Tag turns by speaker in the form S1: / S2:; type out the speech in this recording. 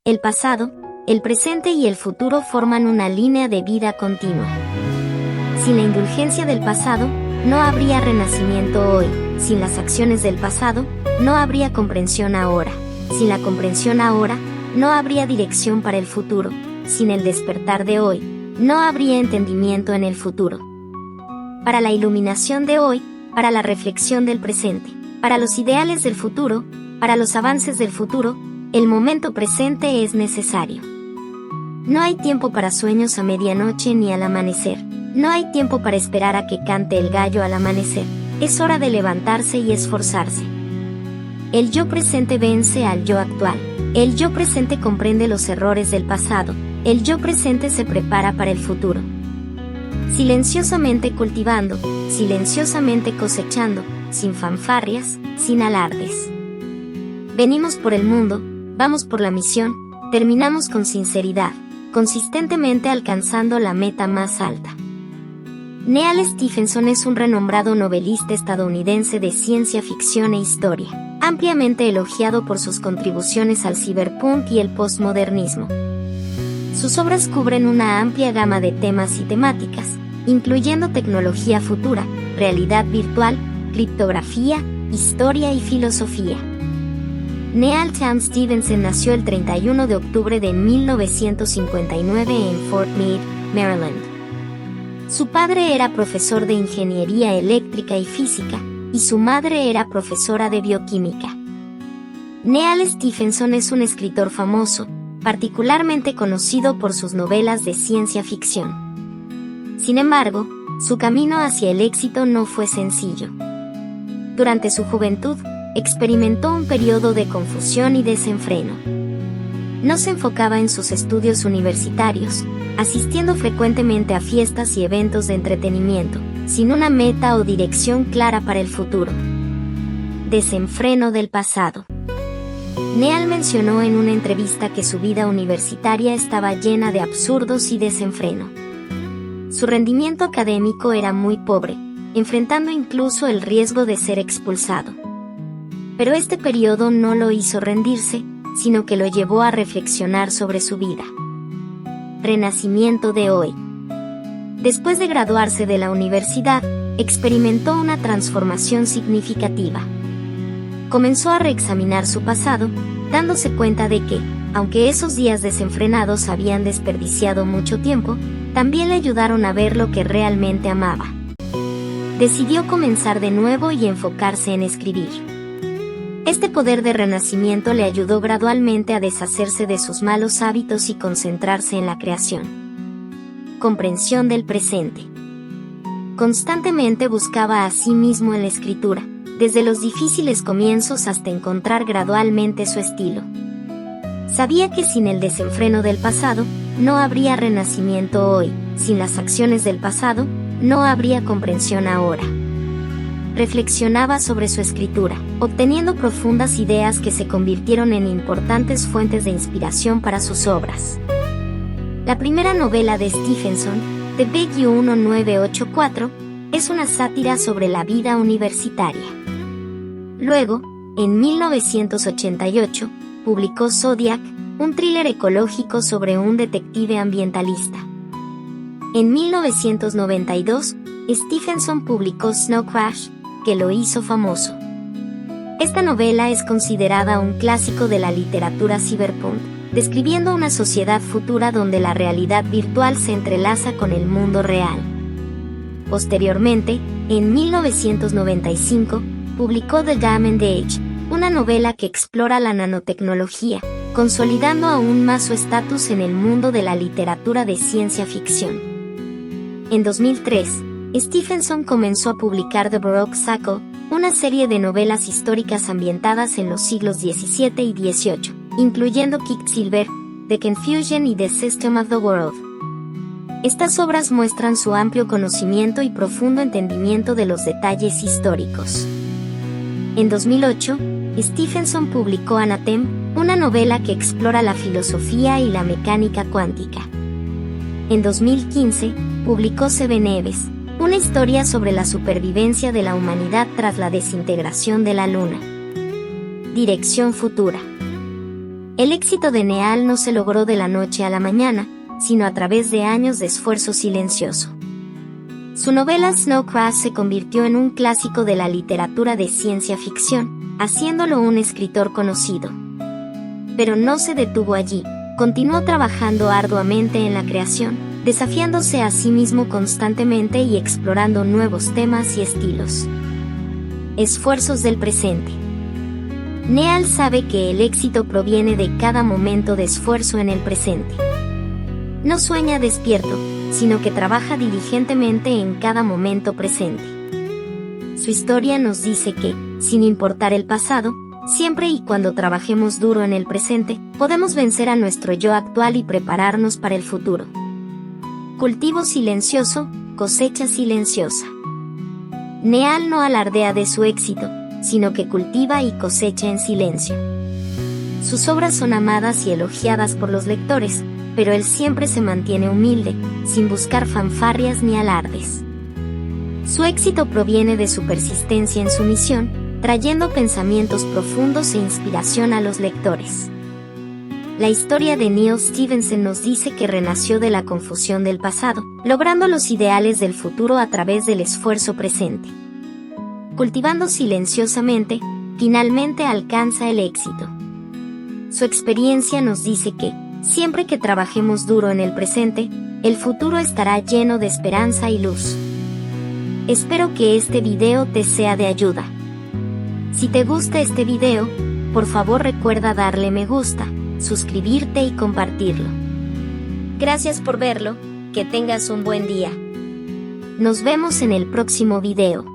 S1: El pasado, el presente y el futuro forman una línea de vida continua. Sin la indulgencia del pasado, no habría renacimiento hoy. Sin las acciones del pasado, no habría comprensión ahora. Sin la comprensión ahora, no habría dirección para el futuro. Sin el despertar de hoy, no habría entendimiento en el futuro. Para la iluminación de hoy, para la reflexión del presente, para los ideales del futuro, para los avances del futuro, el momento presente es necesario. No hay tiempo para sueños a medianoche ni al amanecer. No hay tiempo para esperar a que cante el gallo al amanecer. Es hora de levantarse y esforzarse. El yo presente vence al yo actual. El yo presente comprende los errores del pasado. El yo presente se prepara para el futuro. Silenciosamente cultivando, silenciosamente cosechando, sin fanfarrias, sin alardes. Venimos por el mundo, vamos por la misión, terminamos con sinceridad, consistentemente alcanzando la meta más alta. Neal Stephenson es un renombrado novelista estadounidense de ciencia ficción e historia, ampliamente elogiado por sus contribuciones al cyberpunk y el postmodernismo. Sus obras cubren una amplia gama de temas y temáticas, incluyendo tecnología futura, realidad virtual, criptografía, historia y filosofía. Neal Tam Stephenson nació el 31 de octubre de 1959 en Fort Meade, Maryland. Su padre era profesor de ingeniería eléctrica y física, y su madre era profesora de bioquímica. Neal Stephenson es un escritor famoso, particularmente conocido por sus novelas de ciencia ficción. Sin embargo, su camino hacia el éxito no fue sencillo. Durante su juventud, experimentó un periodo de confusión y desenfreno. No se enfocaba en sus estudios universitarios, asistiendo frecuentemente a fiestas y eventos de entretenimiento, sin una meta o dirección clara para el futuro. Desenfreno del pasado. Neal mencionó en una entrevista que su vida universitaria estaba llena de absurdos y desenfreno. Su rendimiento académico era muy pobre, enfrentando incluso el riesgo de ser expulsado. Pero este periodo no lo hizo rendirse, sino que lo llevó a reflexionar sobre su vida. Renacimiento de hoy. Después de graduarse de la universidad, experimentó una transformación significativa. Comenzó a reexaminar su pasado, dándose cuenta de que, aunque esos días desenfrenados habían desperdiciado mucho tiempo, también le ayudaron a ver lo que realmente amaba. Decidió comenzar de nuevo y enfocarse en escribir. Este poder de renacimiento le ayudó gradualmente a deshacerse de sus malos hábitos y concentrarse en la creación. Comprensión del presente. Constantemente buscaba a sí mismo en la escritura, desde los difíciles comienzos hasta encontrar gradualmente su estilo. Sabía que sin el desenfreno del pasado, no habría renacimiento hoy, sin las acciones del pasado, no habría comprensión ahora. Reflexionaba sobre su escritura, obteniendo profundas ideas que se convirtieron en importantes fuentes de inspiración para sus obras. La primera novela de Stephenson, The Big U 1984, es una sátira sobre la vida universitaria. Luego, en 1988, publicó Zodiac, un thriller ecológico sobre un detective ambientalista. En 1992, Stephenson publicó Snow Crash, que lo hizo famoso. Esta novela es considerada un clásico de la literatura cyberpunk, describiendo una sociedad futura donde la realidad virtual se entrelaza con el mundo real. Posteriormente, en 1995, publicó The Diamond Age, una novela que explora la nanotecnología, consolidando aún más su estatus en el mundo de la literatura de ciencia ficción. En 2003, Stephenson comenzó a publicar The Baroque Cycle, una serie de novelas históricas ambientadas en los siglos XVII y XVIII, incluyendo Quicksilver, The Confusion y The System of the World. Estas obras muestran su amplio conocimiento y profundo entendimiento de los detalles históricos. En 2008, Stephenson publicó Anathem, una novela que explora la filosofía y la mecánica cuántica. En 2015, publicó Seven Eves, una historia sobre la supervivencia de la humanidad tras la desintegración de la Luna. Dirección futura. El éxito de Neal no se logró de la noche a la mañana, sino a través de años de esfuerzo silencioso. Su novela Snow Crash se convirtió en un clásico de la literatura de ciencia ficción, haciéndolo un escritor conocido. Pero no se detuvo allí, continuó trabajando arduamente en la creación, desafiándose a sí mismo constantemente y explorando nuevos temas y estilos. Esfuerzos del presente. Neal sabe que el éxito proviene de cada momento de esfuerzo en el presente. No sueña despierto, sino que trabaja diligentemente en cada momento presente. Su historia nos dice que, sin importar el pasado, siempre y cuando trabajemos duro en el presente, podemos vencer a nuestro yo actual y prepararnos para el futuro. Cultivo silencioso, cosecha silenciosa. Neal no alardea de su éxito, sino que cultiva y cosecha en silencio. Sus obras son amadas y elogiadas por los lectores, pero él siempre se mantiene humilde, sin buscar fanfarrias ni alardes. Su éxito proviene de su persistencia en su misión, trayendo pensamientos profundos e inspiración a los lectores. La historia de Neal Stephenson nos dice que renació de la confusión del pasado, logrando los ideales del futuro a través del esfuerzo presente. Cultivando silenciosamente, finalmente alcanza el éxito. Su experiencia nos dice que, siempre que trabajemos duro en el presente, el futuro estará lleno de esperanza y luz. Espero que este video te sea de ayuda. Si te gusta este video, por favor recuerda darle me gusta, suscribirte y compartirlo. Gracias por verlo, que tengas un buen día. Nos vemos en el próximo video.